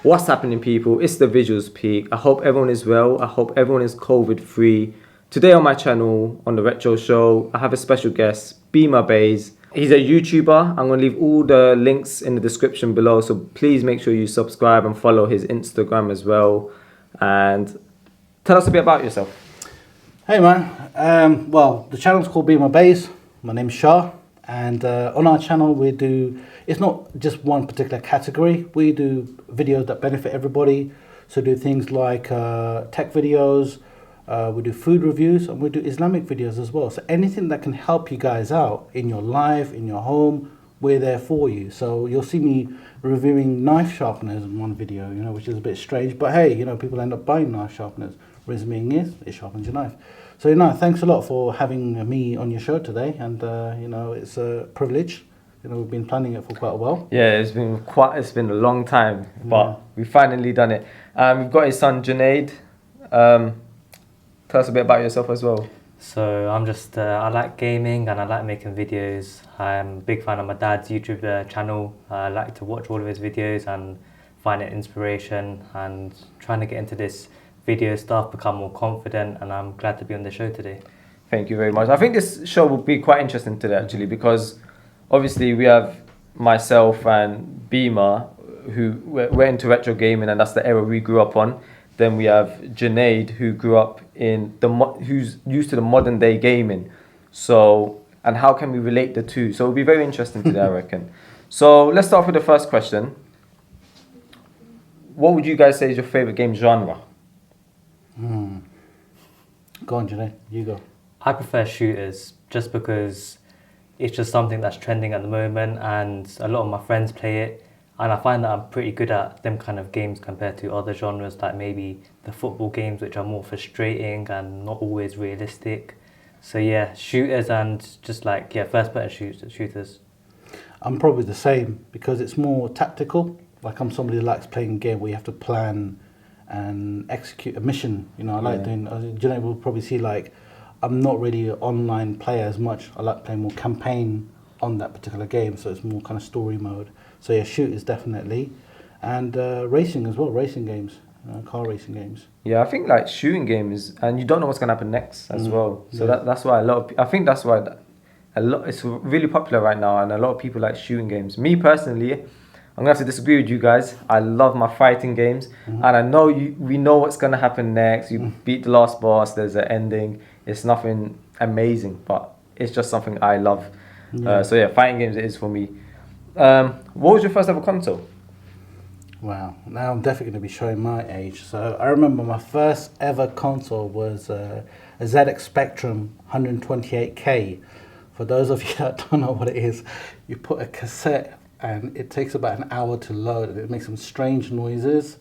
What's happening, people? It's the Visuals Peak. I hope everyone is well. I hope everyone is COVID free. Today on my channel, on the Retro Show, I have a special guest, Beemer Beys. He's a YouTuber. I'm going to leave all the links in the description below, so please make sure you subscribe and follow his Instagram as well. And tell us a bit about yourself. Hey man, well, the channel's called Beemer Beys. My name's Shah, and on our channel we do, it's not just one particular category. We do videos that benefit everybody. So do things like tech videos, we do food reviews, and we do Islamic videos as well. So anything that can help you guys out in your life, in your home, we're there for you. So you'll see me reviewing knife sharpeners in one video, which is a bit strange, but hey, people end up buying knife sharpeners. Reason being is it sharpens your knife. So thanks a lot for having me on your show today, and it's a privilege. We've been planning it for quite a while. Yeah, it's been a long time, but we've finally done it. We've got his son Junaid. Tell us a bit about yourself as well. So I'm just, I like gaming and I like making videos. I'm a big fan of my dad's YouTube channel. I like to watch all of his videos and find it inspiration, and trying to get into this video stuff, become more confident, and I'm glad to be on the show today. Thank you very much. I think this show will be quite interesting today actually, because obviously we have myself and Beemer, who we're into retro gaming, and that's the era we grew up on. Then we have Junaid, who grew up in who's used to the modern day gaming. So, and how can we relate the two? So it'll be very interesting today, I reckon. So let's start with the first question. What would you guys say is your favorite game genre? Go on, Junaid, you go. I prefer shooters just because it's just something that's trending at the moment, and a lot of my friends play it, and I find that I'm pretty good at them kind of games compared to other genres, like maybe the football games, which are more frustrating and not always realistic. So yeah, shooters, and just like first person shooters. I'm probably the same, because it's more tactical. Like, I'm somebody who likes playing a game where you have to plan and execute a mission. I like doing, Junaid will probably see, like, I'm not really an online player as much. I like playing more campaign on that particular game, so it's more kind of story mode. So yeah, shooters definitely, and racing as well, racing games, car racing games. Yeah, I think like shooting games, and you don't know what's gonna happen next as well. So that's why I think that's why it's really popular right now, and a lot of people like shooting games. Me personally, I'm gonna have to disagree with you guys. I love my fighting games, and I know we know what's gonna happen next. You beat the last boss. There's an ending. It's nothing amazing, but it's just something I love. So yeah, fighting games it is for me. What was your first ever console? Wow, now I'm definitely going to be showing my age. So I remember my first ever console was a ZX Spectrum 128K. For those of you that don't know what it is, you put a cassette and it takes about an hour to load, and it makes some strange noises.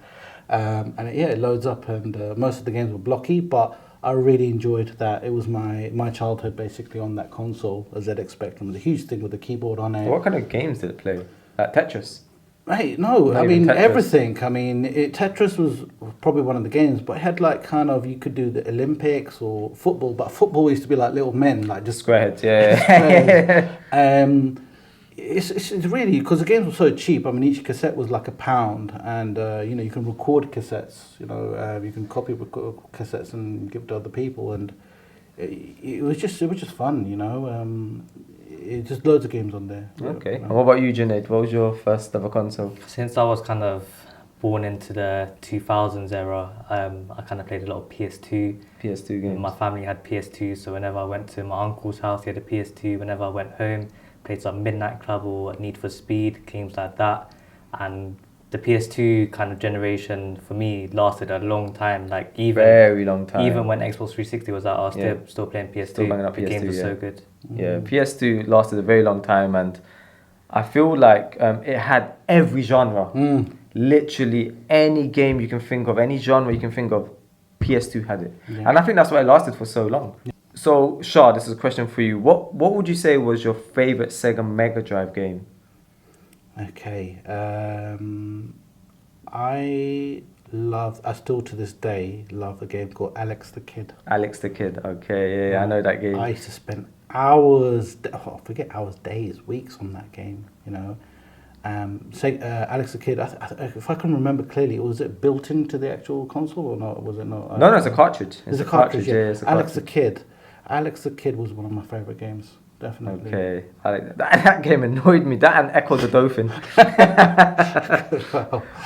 And it loads up, and most of the games were blocky, but I really enjoyed that. It was my childhood basically on that console. A ZX Spectrum, it was a huge thing with the keyboard on it. What kind of games did it play? Tetris? Hey, no, I mean everything. I mean, Tetris was probably one of the games, but it had like kind of, you could do the Olympics or football, but football used to be like little men, like just squareheads, yeah. It's really, because the games were so cheap. I mean, each cassette was like £1, and you can record cassettes. You can copy cassettes and give to other people, and it was just fun. It just loads of games on there. Okay. And what about you, Junaid? What was your first ever console? Since I was kind of born into the 2000s era, I kind of played a lot of PS2. PS2 games. My family had PS2, so whenever I went to my uncle's house, he had a PS2. Whenever I went home, played some Midnight Club or Need for Speed, games like that. And the PS2 kind of generation for me lasted a long time, like very long time. Even when Xbox 360 was out, I was still playing PS2. Still banging up the PS2, games were so good. Yeah, PS2 lasted a very long time, and I feel like it had every genre. Literally any game you can think of, any genre you can think of, PS2 had it. And I think that's why it lasted for so long. So, Shah, this is a question for you. What would you say was your favorite Sega Mega Drive game? Okay, I still to this day love a game called Alex the Kid. Alex the Kid, okay, yeah, I know that game. I used to spend hours, days, weeks on that game, Alex the Kid. If I can remember clearly, was it built into the actual console or not? Was it not? No, it's a cartridge. It's a cartridge. Yeah, it's a Alex the cartridge. Kid. Alex the Kid was one of my favorite games. Definitely. Okay, I like that. That game annoyed me. That and Echo the Dolphin.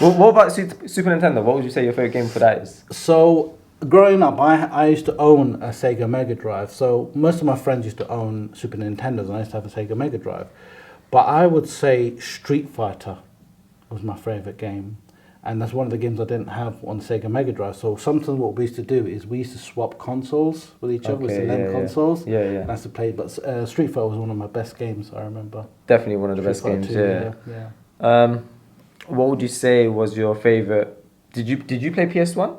What about Super Nintendo? What would you say your favorite game for that is? So growing up, I used to own a Sega Mega Drive. So most of my friends used to own Super Nintendos, and I used to have a Sega Mega Drive. But I would say Street Fighter was my favorite game, and that's one of the games I didn't have on Sega Mega Drive. So sometimes what we used to do is we used to swap consoles with each other, with the LAN consoles. Yeah. And I used to play. But Street Fighter was one of my best games. I remember. Definitely one of the best Street games. Fighter 2, Yeah. What would you say was your favorite? Did you play PS1?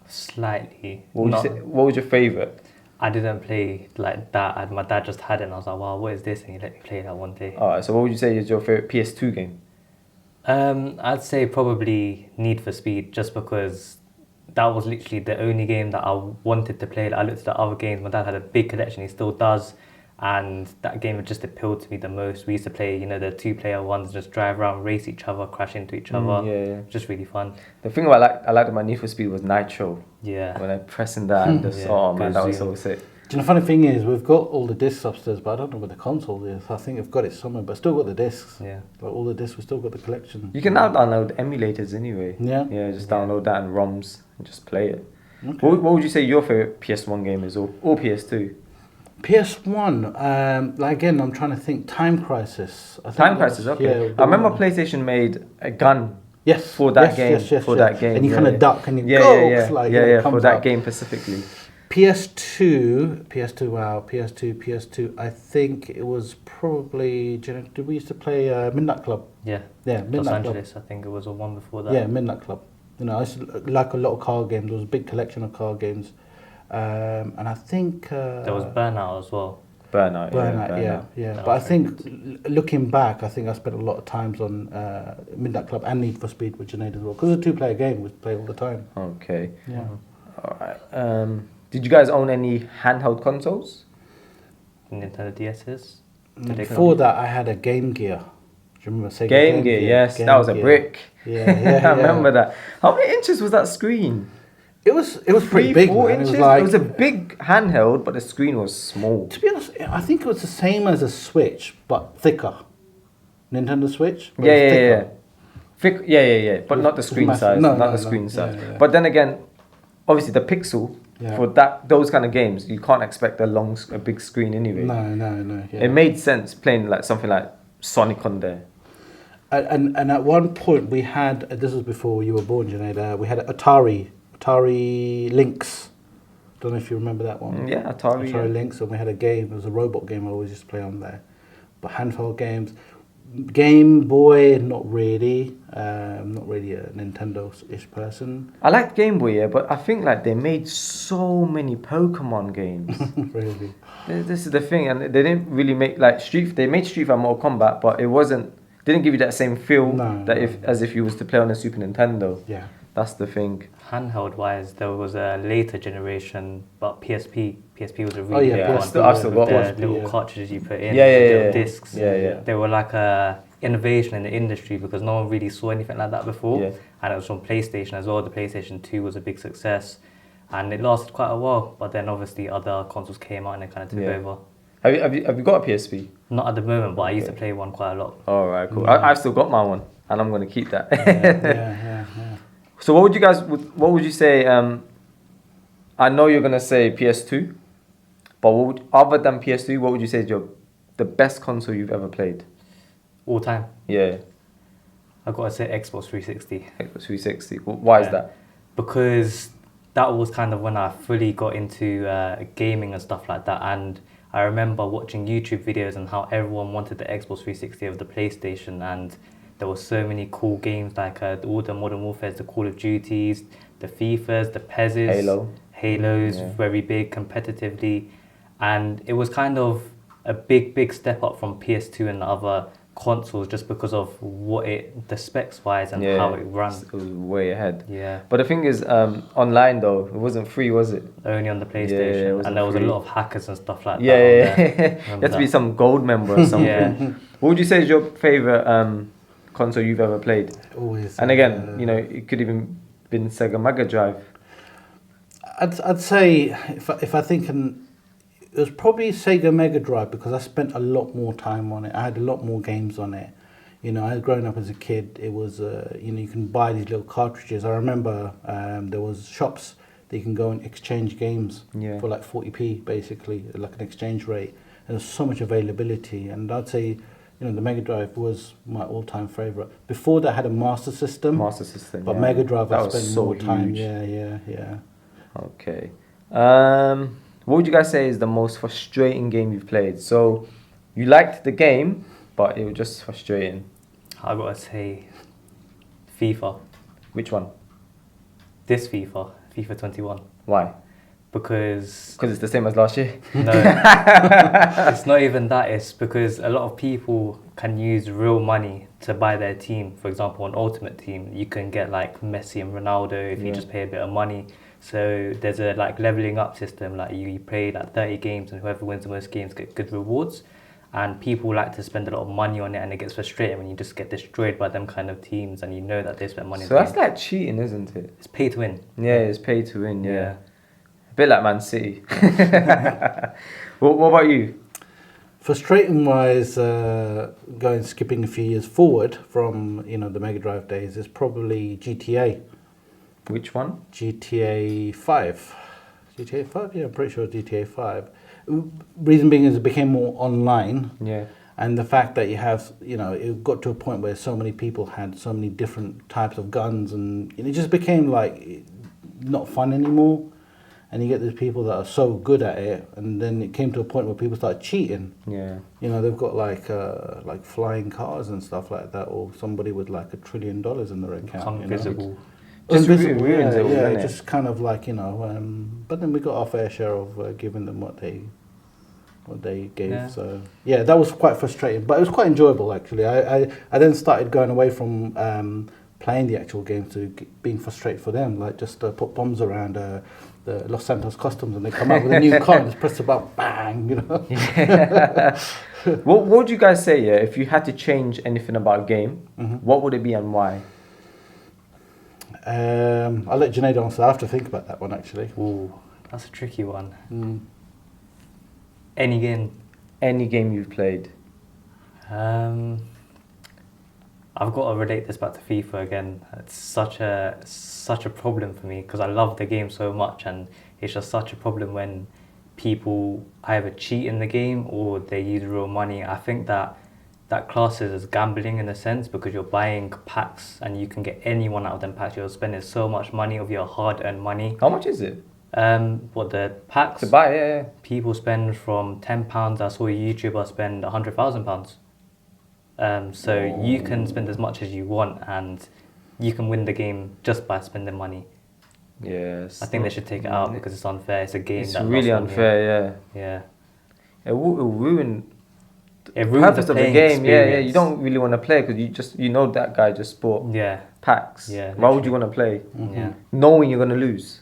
Slightly. What was your favorite? I didn't play like that. My dad just had it, and I was like, "Wow, what is this?" And he let me play that one day. Alright, so what would you say is your favorite PS2 game? I'd say probably Need for Speed, just because that was literally the only game that I wanted to play. Like, I looked at the other games. My dad had a big collection. He still does. And that game just appealed to me the most. We used to play, the 2-player ones, just drive around, race each other, crash into each other. Yeah. Just really fun. The thing I liked about Need for Speed was Nitro. Yeah. When I pressing that, and just oh man, that was so sick. Do you know, the funny thing is, we've got all the discs upstairs, but I don't know where the console is. I think I've got it somewhere, but still got the discs. Yeah. Like all the discs, we still got the collection. You can now download emulators anyway. Yeah. Yeah, just download that and ROMs and just play it. Okay. What would you say your favorite PS1 game is, or PS2? PS1, like again, I'm trying to think. Time Crisis. I think Time that Crisis, was- okay. yeah, I remember one. PlayStation made a gun Yes. for that game. Yes, that game. And you yeah, kind of yeah. duck and you Yeah, go. yeah, Like, yeah, it yeah, for comes that up. game specifically. PS2. Wow. PS2. I think it was probably. Did we used to play Midnight Club? Yeah. Yeah, Los Midnight Club. Angeles, I think it was, or one before that. Yeah, Midnight Club. I used to like a lot of card games. There was a big collection of card games, and I think There was Burnout as well. Burnout, yeah. That But I was think looking back, I think I spent a lot of times on Midnight Club and Need for Speed with Junaid as well, because it's a 2-player game we play all the time. Okay. Yeah. Alright. Did you guys own any handheld consoles? Nintendo DS's. Before that, I had a Game Gear. Do you remember Sega Game Gear, yes. Game that was a Gear. brick. Yeah, I remember that. How many inches was that screen? It was pretty big. 4 Man. inches? It It was was a big handheld, but the screen was small. to be honest, I think it was the same as a Switch, but thicker. Nintendo Switch. but Yeah, it's yeah, yeah. thicker. Yeah. But not the It's screen massive. size. No, not no, the no. screen size. Yeah. But then again, obviously the pixel Yeah. for those kind of games, you can't expect a big screen anyway. No. Yeah. It made sense playing like something like Sonic on there. And at one point we had, this was before you were born, Junaid, we had Atari Lynx. Don't know if you remember that one. Yeah, Atari. Atari Yeah. Lynx, and we had a game. It was a robot game I always used to play on there. But handheld games, Game Boy, not really. Not really a Nintendo-ish person. I liked Game Boy, yeah, but I think like they made so many Pokemon games. Really. This is the thing, and they didn't really make like They made Street Fighter Mortal Kombat, but it didn't give you that same feel as if you was to play on a Super Nintendo. Yeah. That's the thing. Handheld wise, there was a later generation, but PSP was a Oh really yeah, good I've one. still got The one. little yeah. cartridges you put in, Yeah, little discs. Yeah. They were like a innovation in the industry because no one really saw anything like that before. Yeah. And it was from PlayStation as well. The PlayStation 2 was a big success, and it lasted quite a while. But then obviously other consoles came out and it kind of took Yeah. over. Have you got a PSP? Not at the moment, but I used to play one quite a lot. All right, cool. I've still got my one, and I'm gonna keep that. Yeah. So what would you say? I know you're gonna say PS2, but other than PS2, what would you say is the best console you've ever played? All time, Yeah, I've got to say Xbox 360. Xbox 360. Why is Yeah. that? Because that was kind of when I fully got into gaming and stuff like that. And I remember watching YouTube videos and how everyone wanted the Xbox 360 over the PlayStation. And there were so many cool games like all the Modern Warfares, the Call of Duties, the FIFAs, the PESs, Halos, Yeah. very big competitively. And it was kind of a big step up from PS2 and the other consoles just because of the specs wise and how it ran. It was way ahead. Yeah. But the thing is, online though, it wasn't free, was it? Only on the it PlayStation, wasn't and there was free. a lot of hackers and stuff like that. Yeah. on there. You have to be some gold member or something. Yeah. What would you say is your favorite console you've ever played? Always. And again, it could even been Sega Mega Drive. I'd say if I think it was probably Sega Mega Drive because I spent a lot more time on it. I had a lot more games on it. I had grown up as a kid. It was you can buy these little cartridges. I remember there was shops that you can go and exchange games for like 40p basically, like an exchange rate. And there's so much availability, and I'd say the Mega Drive was my all-time favorite. Before that, I had a Master System. But Mega Drive, I spent more time. Yeah. Okay. What would you guys say is the most frustrating game you've played? So, you liked the game, but it was just frustrating. I gotta say, FIFA. Which one? This FIFA 21. Why? Because it's the same as last year? No, it's not even that. It's because a lot of people can use real money to buy their team. For example, on Ultimate Team, you can get like Messi and Ronaldo if you just pay a bit of money. So there's a like leveling up system. Like you play like 30 games, and whoever wins the most games get good rewards. And people like to spend a lot of money on it, and it gets frustrating when you just get destroyed by them kind of teams, and you know that they spent money. So that's like cheating, isn't it? It's pay to win. Yeah, it's pay to win. Yeah. A bit like Man City. What about you? Frustrating wise, skipping a few years forward from the Mega Drive days is probably GTA. Which one? GTA 5. GTA 5? Yeah, I'm pretty sure it's GTA 5. Reason being is it became more online. Yeah. And the fact that you have, it got to a point where so many people had so many different types of guns, and it just became like not fun anymore. And you get these people that are so good at it, and then it came to a point where people started cheating. Yeah. They've got like flying cars and stuff like that, or somebody with like $1 trillion in their account. Invisible. Just ruins it all, yeah, doesn't it? just kind of like but then we got our fair share of giving them what they gave. Yeah. So yeah, that was quite frustrating, but it was quite enjoyable actually. I then started going away from playing the actual game to being frustrated for them, like just put bombs around the Los Santos Customs, and they come out with a new car and just press the button, bang, Yeah. What would you guys say, if you had to change anything about a game, what would it be and why? I'll let Junaid answer. I have to think about that one actually. Ooh, that's a tricky one. Any game. Any game you've played. I've got to relate this back to FIFA again. It's such a problem for me because I love the game so much, and it's just such a problem when people either cheat in the game or they use real money. I think that classes as gambling in a sense, because you're buying packs and you can get anyone out of them packs. You're spending so much money of your hard-earned money. How much is it? What the packs? To buy, yeah. People spend from £10. I saw a YouTuber spend £100,000. So you can spend as much as you want, and you can win the game just by spending money. Yes. I think they should take it out because it's unfair. It's a game. It's really unfair. Yeah. It will ruin. It The ruins purpose the of the playing game, yeah. experience. You don't really want to play because that guy just bought packs. Yeah. Why would you want to play? Yeah. Knowing you're going to lose.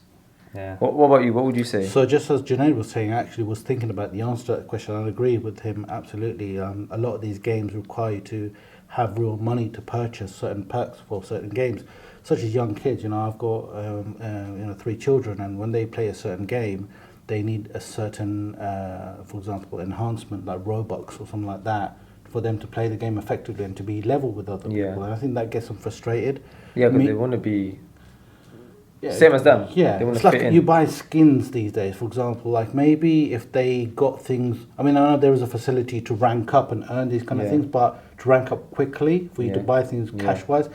Yeah. What about you? What would you say? So just as Junaid was saying, I actually was thinking about the answer to that question. I agree with him absolutely. A lot of these games require you to have real money to purchase certain perks for certain games, such as young kids. I've got 3 children, and when they play a certain game, they need a certain, for example, enhancement like Robux or something like that for them to play the game effectively and to be level with other people. And I think that gets them frustrated. Yeah, because they want to be same as them. Yeah, they want it's to like fit in. you buy skins these days. For example, like maybe if they got things. I mean, I know there is a facility to rank up and earn these kind of things, but to rank up quickly for you to buy things cash-wise,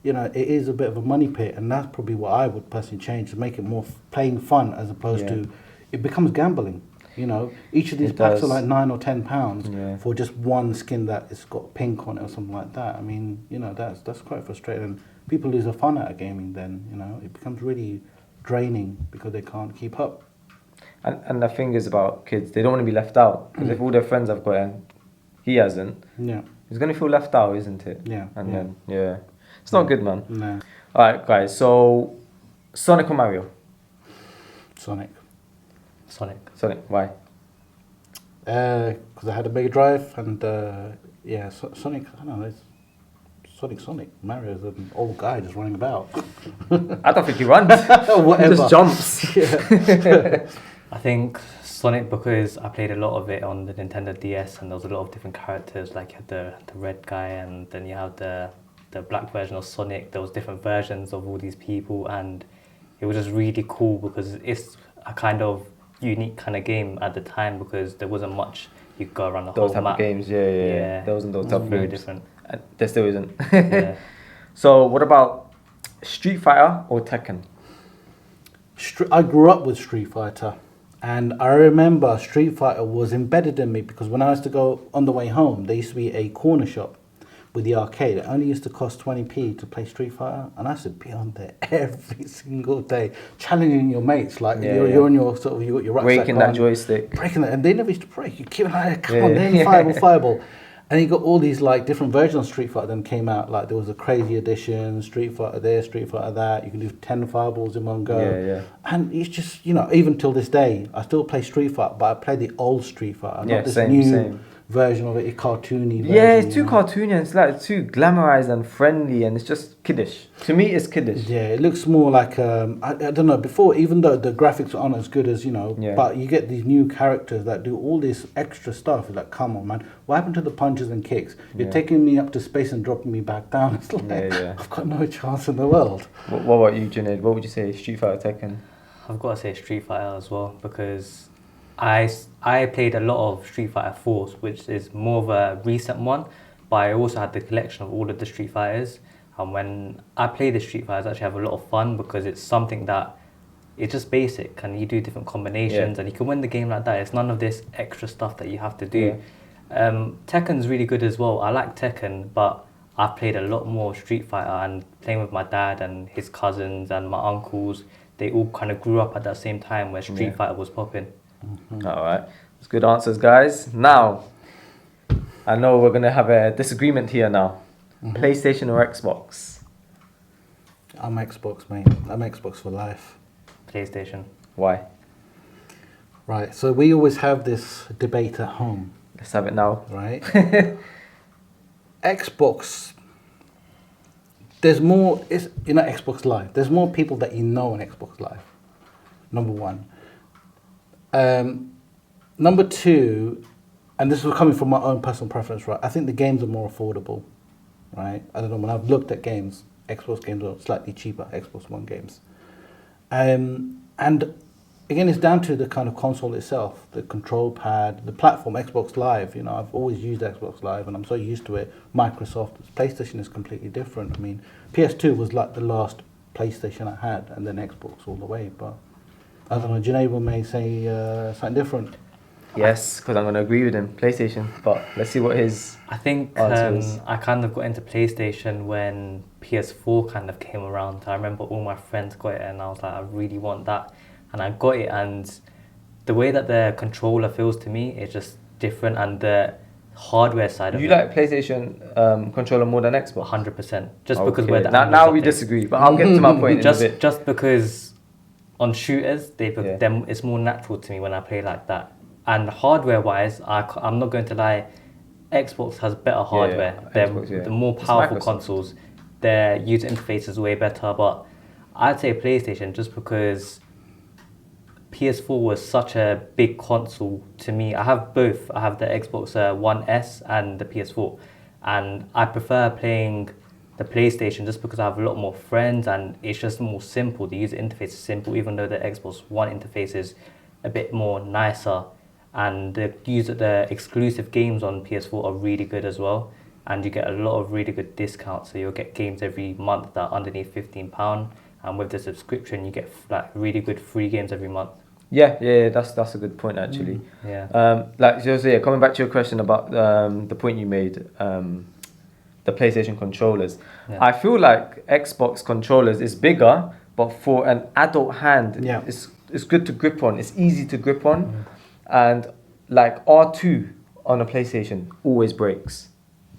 it is a bit of a money pit, and that's probably what I would personally change to make it more playing fun as opposed to it becomes gambling. Each of these packs are like £9 or £10 for just one skin that it's got pink on it or something like that. I mean, that's quite frustrating. People lose the fun out of gaming. Then it becomes really draining because they can't keep up. And the thing is about kids, they don't want to be left out because if all their friends have got it and he hasn't, he's gonna feel left out, isn't it? Yeah. And then it's not good, man. No. All right, guys. So Sonic or Mario? Sonic. Why? Because I had a Mega Drive and Sonic. I don't know. Sonic. Mario's an old guy just running about. I don't think he runs. Whatever. He just jumps. Yeah. I think Sonic, because I played a lot of it on the Nintendo DS, and there was a lot of different characters. Like you had the red guy, and then you had the black version of Sonic. There was different versions of all these people, and it was just really cool because it's a kind of unique kind of game at the time because there wasn't much you could go around the Those whole type map. of games, yeah. There wasn't those type of very games. different. There still isn't. Yeah. So what about Street Fighter or Tekken? I grew up with Street Fighter, and I remember Street Fighter was embedded in me because when I used to go on the way home, there used to be a corner shop with the arcade. It only used to cost 20p to play Street Fighter, and I used to be on there every single day, challenging your mates. Like you're on your sort of you got your rucksack Breaking that joystick. breaking it, and they never used to break. You keep like, come on, then fireball. And you got all these like different versions of Street Fighter then came out. Like there was a crazy edition, Street Fighter there, Street Fighter that. You can do 10 fireballs in one go. Yeah. And it's just, even till this day, I still play Street Fighter, but I play the old Street Fighter, not this new version of it, a cartoony version. Yeah, it's too cartoony and it's like too glamorized and friendly, and it's just kiddish. To me, it's kiddish. Yeah, it looks more like I don't know. Before, even though the graphics aren't as good as but you get these new characters that do all this extra stuff. It's like, come on, man, what happened to the punches and kicks? You're taking me up to space and dropping me back down. It's like I've got no chance in the world. What about you, Junaid? What would you say, Street Fighter, Tekken? I've got to say Street Fighter as well because I played a lot of Street Fighter 4, which is more of a recent one, but I also had the collection of all of the Street Fighters. And when I play the Street Fighters, I actually have a lot of fun because it's something that it's just basic and you do different combinations and you can win the game like that. It's none of this extra stuff that you have to do. Tekken's really good as well. I like Tekken, but I've played a lot more Street Fighter, and playing with my dad and his cousins and my uncles, they all kind of grew up at that same time where Street Fighter was popping. Mm-hmm. All right, that's good answers, guys. Now, I know we're gonna have a disagreement here now. PlayStation or Xbox? I'm Xbox, mate. I'm Xbox for life. PlayStation. Why? Right. So we always have this debate at home. Let's have it now. Right. Xbox. There's more. It's Xbox Live. There's more people that you know on Xbox Live. Number one. Number two, and this is coming from my own personal preference, right? I think the games are more affordable, right? I don't know, when I've looked at games, Xbox games are slightly cheaper, Xbox One games. And again, it's down to the kind of console itself, the control pad, the platform, Xbox Live. I've always used Xbox Live and I'm so used to it. Microsoft, PlayStation is completely different. I mean, PS2 was like the last PlayStation I had, and then Xbox all the way, but I don't know, Junaid may say something different. Yes, because I'm going to agree with him, PlayStation. But let's see what his I think answer is. I kind of got into PlayStation when PS4 kind of came around. I remember all my friends got it and I was like, I really want that. And I got it, and the way that the controller feels to me is just different, and the hardware side of it. You like PlayStation controller more than Xbox? 100%. Just because we're the now we disagree, but I'll get to my point in a bit. Just because on shooters, them it's more natural to me when I play like that. And hardware-wise, I'm not going to lie, Xbox has better hardware. They're the more powerful consoles. Their user interface is way better, but I'd say PlayStation just because PS4 was such a big console to me. I have both. I have the Xbox One S and the PS4. And I prefer playing the PlayStation just because I have a lot more friends and it's just more simple. The user interface is simple, even though the Xbox One interface is a bit more nicer. And the exclusive games on PS4 are really good as well. And you get a lot of really good discounts. So you'll get games every month that are underneath £15. And with the subscription, you get like really good free games every month. Yeah, that's a good point actually. Coming back to your question about the point you made, the PlayStation controllers. Yeah. I feel like Xbox controllers is bigger, but for an adult hand, it's good to grip on. It's easy to grip on, and like R2 on a PlayStation always breaks.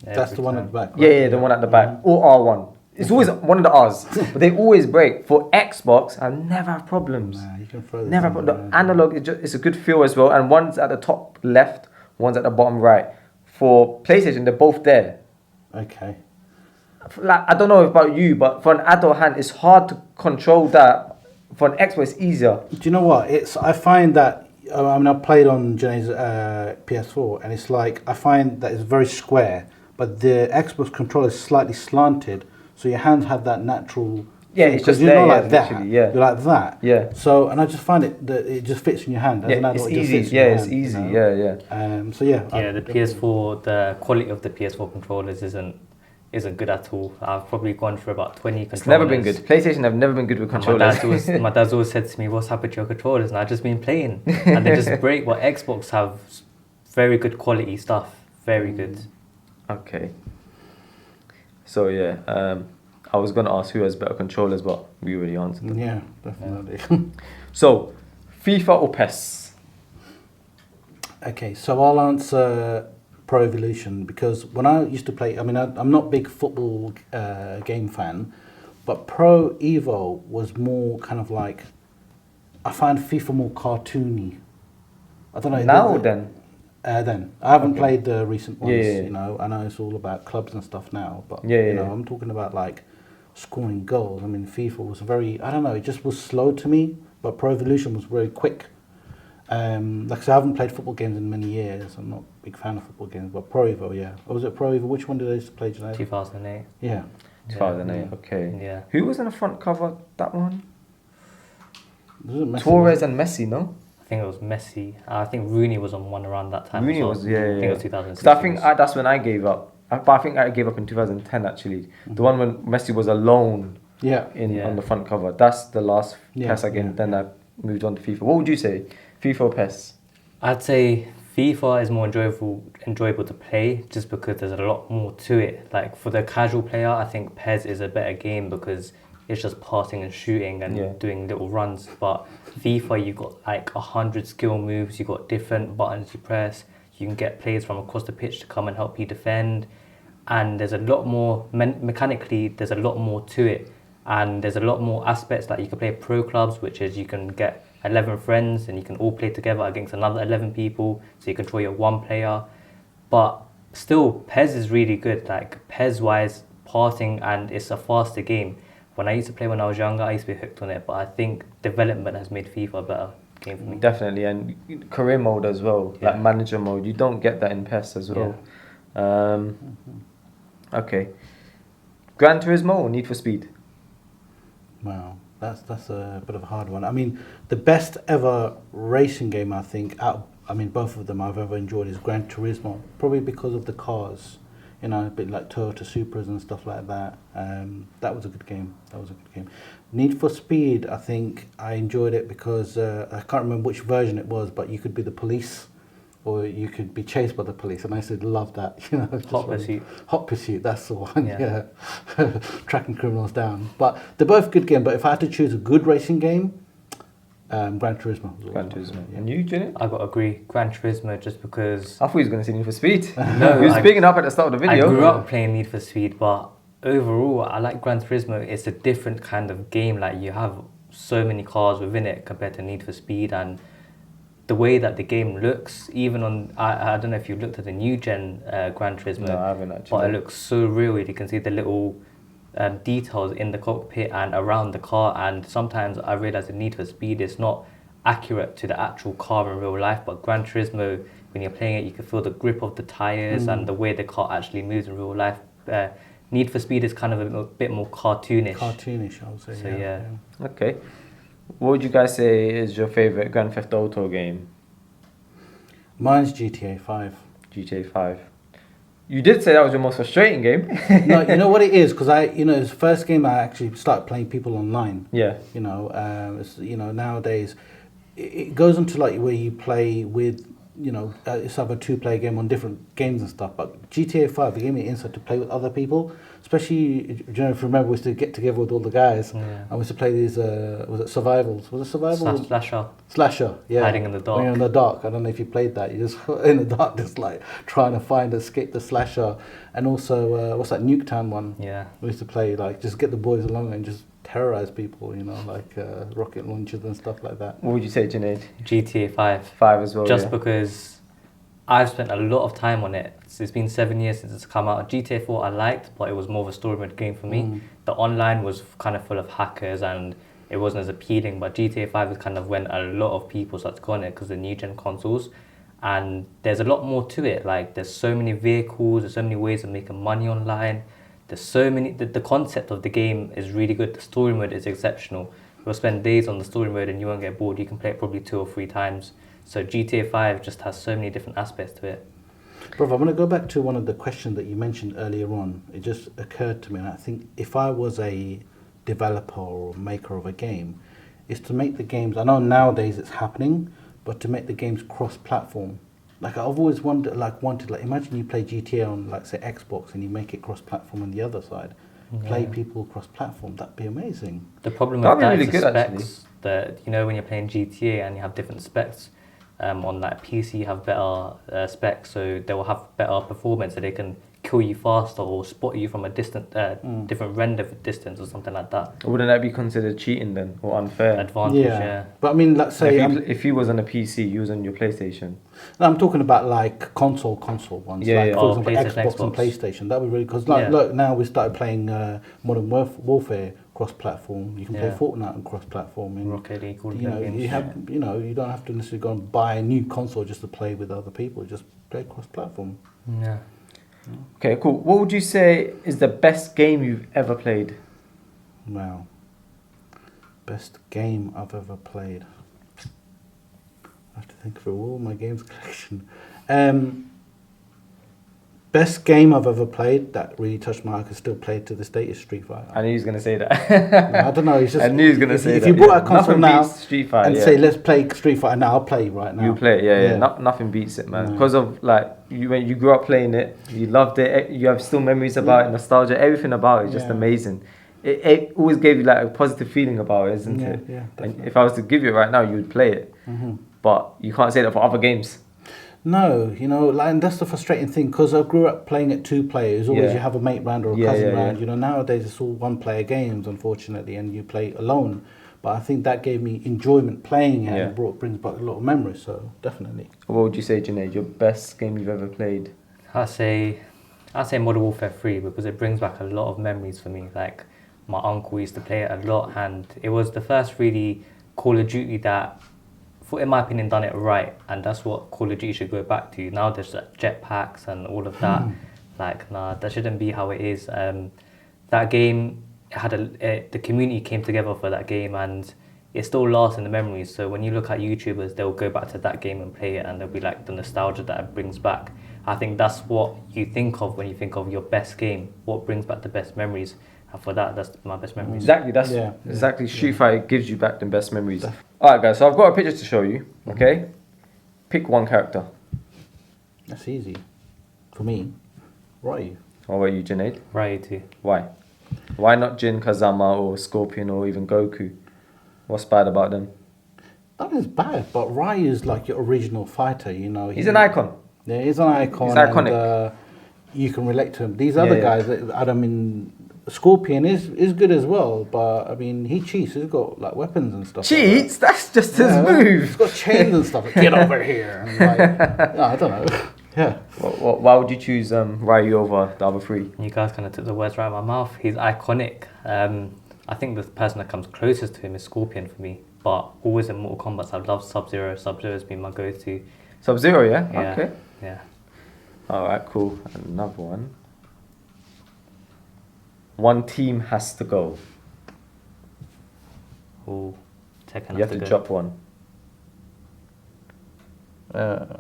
That's the one at the back. Right? Yeah, the one at the back, or R1. It's always one of the R's, but they always break. For Xbox, I never have problems. Nah, you can throw this never. The analog, it's a good feel as well, and one's at the top left, one's at the bottom right. For PlayStation, they're both there. Okay. like I don't know about you, but for an adult hand, it's hard to control that. For an Xbox, it's easier. Do you know what? I find that I mean I played on Jenny's PS4, and it's like I find that it's very square, but the Xbox controller is slightly slanted, so your hands have that natural. Yeah, thing, it's 'cause just you're there, not yeah, like that. literally, yeah. You're like that. Yeah. So and I just find it that it just fits in your hand. As an Yeah, adult, it's it just easy. fits in Yeah, your it's hand, easy. you know? Yeah. So yeah. Yeah, the PS4, the quality of the PS4 controllers isn't good at all. I've probably gone through about 20 controllers. It's never been good. PlayStation have never been good with And controllers. my dad's always said to me, "What's happened to your controllers?" And I've just been playing, and they just break. But Xbox have very good quality stuff. Very good. Okay. So yeah, I was gonna ask who has better controllers, but we already answered them. Yeah, definitely. So, FIFA or PES? Okay, so I'll answer Pro Evolution because when I used to play, I mean, I'm not a big football game fan, but Pro Evo was more kind of like, I find FIFA more cartoony. I don't know. Now then. Then I haven't Okay. played the recent ones. Yeah. You know, I know it's all about clubs and stuff now, but Yeah, you know, yeah. I'm talking about like scoring goals. I mean, FIFA was very, I don't know, it just was slow to me, but Pro Evolution was very quick. Like I said, I haven't played football games in many years. I'm not a big fan of football games, but Pro Evo, yeah. Or was it Pro Evo? Which one did I used to play, Junaid? 2008. Yeah. 2008. Okay. Yeah. Who was on the front cover? That one. Was it Messi? Torres and Messi, no? I think it was Messi. I think Rooney was on one around that time. Rooney as well. was, yeah. I think it was 2006. Because I think that's when I gave up. But I think I gave up in 2010 actually. The one when Messi was alone Yeah. Yeah. on the front cover. That's the last Yeah, PES I gave. yeah, Then I moved on to FIFA. What would you say? FIFA or PES? I'd say FIFA is more enjoyable to play just because there's a lot more to it. Like for the casual player, I think PES is a better game because it's just passing and shooting and Yeah. doing little runs. But FIFA, you got like 100 skill moves. You got different buttons you press. You can get players from across the pitch to come and help you defend. And there's a lot more mechanically. There's a lot more to it, and there's a lot more aspects. Like you can play pro clubs, which is you can get 11 friends and you can all play together against another 11 people. So you control your one player, but still PES is really good. Like PES wise, passing and it's a faster game. When I used to play when I was younger, I used to be hooked on it. But I think development has made FIFA a better game for me. Definitely, and career mode as well, Yeah. like manager mode. You don't get that in PES as well. Okay. Gran Turismo or Need for Speed? Wow, that's a bit of a hard one. I mean, the best ever racing game I think, both of them I've ever enjoyed is Gran Turismo, probably because of the cars, you know, a bit like Toyota Supras and stuff like that. That was a good game. Need for Speed, I think I enjoyed it because I can't remember which version it was, but you could be the police or you could be chased by the police, and I used to love that. You know, just Hot really- Pursuit. Hot Pursuit, that's the one. Yeah. Yeah, tracking criminals down. But they're both good games. But if I had to choose a good racing game, Gran Turismo. was Gran always Turismo. my- And you, Janet? I got to agree, Gran Turismo, just because I thought he was going to say Need for Speed. No, he was I- picking up at the start of the I video. grew up playing Need for Speed, but overall, I like Gran Turismo. It's a different kind of game. Like you have so many cars within it compared to Need for Speed, and the way that the game looks, even on I don't know if you looked at the new gen Gran Turismo, No, I haven't actually. but it looks so real. You can see the little details in the cockpit and around the car. And sometimes I realize in Need for Speed, it's not accurate to the actual car in real life, but Gran Turismo, when you're playing it, you can feel the grip of the tires and the way the car actually moves in real life. Need for Speed is kind of a bit more cartoonish. Cartoonish, I would say. So, yeah. Okay. What would you guys say is your favorite Grand Theft Auto game? Mine's GTA 5. GTA 5. You did say that was your most frustrating game. No, you know what it is? Because it's the first game I actually started playing people online. Yeah. You know, nowadays it goes into like where you play with, it's have a two-player game on different games and stuff. But GTA 5, it gave me insight to play with other people. Especially, if you remember, we used to get together with all the guys. Yeah. And we used to play these, was it survivals? Was it survival? Slasher. Slasher, yeah. Hiding in the dark. When you're in the dark. I don't know if you played that. You're just in the dark, just like trying to escape the slasher. And also, what's that Nuketown one? Yeah. We used to play, like, just get the boys along and just terrorize people, like rocket launchers and stuff like that. What would you say, Junaid? GTA 5. 5 as well. Just yeah. because I've spent a lot of time on it. It's been 7 years since it's come out. GTA 4 I liked, but it was more of a story mode game for me. The online was kind of full of hackers and it wasn't as appealing, but GTA 5 is kind of when a lot of people start to go on it because the new gen consoles. And there's a lot more to it. Like, there's so many vehicles, there's so many ways of making money online. There's so many, the concept of the game is really good. The story mode is exceptional. You'll spend days on the story mode and you won't get bored. You can play it probably 2 or 3 times. So GTA 5 just has so many different aspects to it. Bro, I want to go back to one of the questions that you mentioned earlier on. It just occurred to me, and I think if I was a developer or maker of a game, is to make the games, I know nowadays it's happening, but to make the games cross-platform. Like, I've always wanted, imagine you play GTA on, like, say, Xbox, and you make it cross-platform on the other side. Play people cross-platform, that'd be amazing. The problem That'd with that be is really the good, specs. That, you know, when you're playing GTA and you have different specs, on that PC you have better specs, so they will have better performance, so they can kill you faster or spot you from a distant, different render distance or something like that. Wouldn't that be considered cheating then, or unfair? Advantage, yeah. But I mean, let's say... If you was on a PC, you was on your PlayStation. No, I'm talking about like console ones. Yeah, like, yeah. for example, PlayStation, Xbox and Xbox. PlayStation. That would really, because look, now we started playing Modern Warfare cross-platform. You can play Fortnite on cross-platform. And, Rocket League, all you know, games. you have, you know, you don't have to necessarily go and buy a new console just to play with other people. Just play cross-platform. Yeah. Okay, cool. What would you say is the best game you've ever played? Wow. Best game I've ever played. I have to think through all my games collection. Best game I've ever played that really touched my heart, I can still play it to this day, is Street Fighter. I knew he was going to say that. No, I don't know. It's just, I knew he was going to say if that. you brought a console Nothing now beats Street Fighter, and say, let's play Street Fighter now, I'll play it right now. You play it, yeah. Nothing beats it, man. No. Because of, like, when you grew up playing it, you loved it, you have still memories about it, nostalgia, everything about it is just amazing. It always gave you, like, a positive feeling about it, isn't it? Yeah, And if I was to give you it right now, you would play it. But you can't say that for other games. No, you know, like, and that's the frustrating thing, because I grew up playing it 2 players. Always you have a mate round or a cousin round. You know, nowadays it's all 1-player games, unfortunately, and you play alone. But I think that gave me enjoyment playing it and brings back a lot of memories, so definitely. What would you say, Junaid, your best game you've ever played? I'd say Modern Warfare 3 because it brings back a lot of memories for me. Like, my uncle used to play it a lot, and it was the first really Call of Duty that, in my opinion, done it right, and that's what Call of Duty should go back to. Now there's like jetpacks and all of that. Like, nah, that shouldn't be how it is. That game had the community came together for that game, and it still lasts in the memories. So when you look at YouTubers, they'll go back to that game and play it, and they'll be like the nostalgia that it brings back. I think that's what you think of when you think of your best game. What brings back the best memories? And for that, that's my best memories. Exactly, that's exactly Street Fighter gives you back the best memories. Alright guys, so I've got a picture to show you, okay? Pick one character. That's easy. For me, Ryu. What about you, Junaid? Ryu too. Why? Why not Jin, Kazama or Scorpion or even Goku? What's bad about them? That is bad, but Ryu is like your original fighter, you know. He's an icon. Yeah, he's an icon. He's iconic. And, you can relate to him. These other guys, I mean, Scorpion is good as well, but I mean, he cheats. He's got like weapons and stuff. Cheats? Like That's just his move. He's got chains and stuff. Like, get over here. And like, I don't know. Yeah. Why would you choose Ryu over the other 3? You guys kind of took the words right out of my mouth. He's iconic. I think the person that comes closest to him is Scorpion for me. But always in Mortal Kombat, I've loved Sub-Zero. Sub-Zero has been my go-to. Sub-Zero, yeah? Yeah. Okay. Yeah. Alright, cool. Another one. One team has to go. Ooh, Tekken. You have to drop one.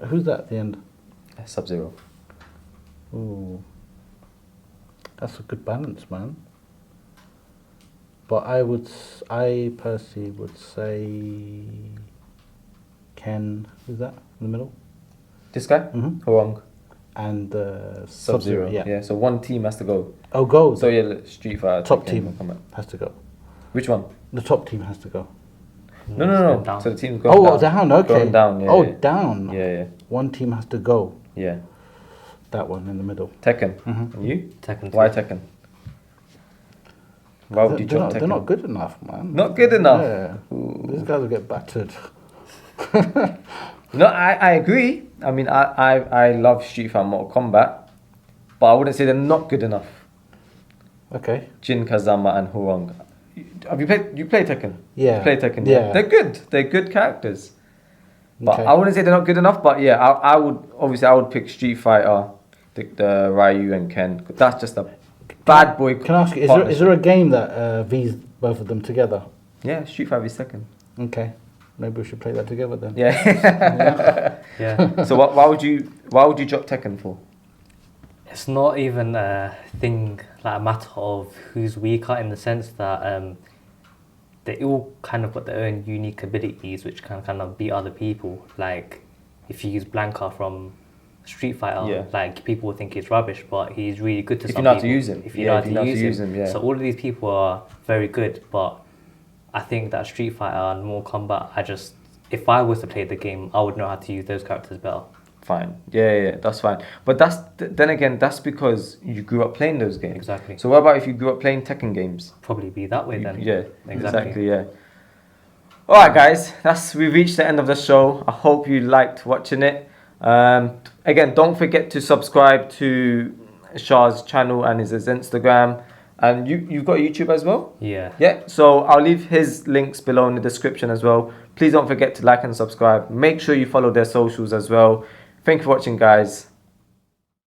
Who's that at the end? Sub-Zero. Ooh. That's a good balance, man. But I personally would say Ken, who's that in the middle? This guy? Wrong. And Sub-Zero. yeah. Yeah, so one team has to go. Oh, go. So yeah, Street Fighter. Top Tekken, team come on. has to go. Which one? The top team has to go. No. Down. So the team's going down. Down, okay. Going down, yeah. Oh, yeah. down. Yeah. One team has to go. Yeah. That one in the middle. Tekken. And you? Tekken. Why Tekken? Why would you drop Tekken? They're not good enough, man. Not good enough? Yeah. These guys will get battered. No, I agree. I mean, I love Street Fighter and Mortal Kombat, but I wouldn't say they're not good enough. Okay. Jin Kazama and Hurong. Have you played? You play Tekken? Yeah. You play Tekken. Yeah. They're good. They're good characters. But Okay. I wouldn't say they're not good enough. But yeah, I would pick Street Fighter, the Ryu and Ken. That's just a bad boy. Can I ask you, is partnership. there a game that V's both of them together? Yeah, Street Fighter is Tekken. Okay. Maybe we should play that together then. Yeah. Yeah. So why would you drop Tekken for? It's not even a thing, like a matter of who's weaker, in the sense that they all kind of got their own unique abilities which can kind of beat other people. Like if you use Blanca from Street Fighter, Yeah. like people will think he's rubbish, but he's really good to If some you know how people. to use him. If you Yeah, know if how to use him, yeah. So all of these people are very good, but I think that Street Fighter and Mortal Kombat, if I was to play the game, I would know how to use those characters better. Fine. Yeah, that's fine. But then again, that's because you grew up playing those games. Exactly. So what about if you grew up playing Tekken games? Probably be that way then. Yeah, Exactly. exactly. Yeah. All right, guys. We've reached the end of the show. I hope you liked watching it. Again, don't forget to subscribe to Shah's channel and his Instagram. And you've got YouTube as well? Yeah. Yeah. So I'll leave his links below in the description as well. Please don't forget to like and subscribe. Make sure you follow their socials as well. Thank you for watching, guys.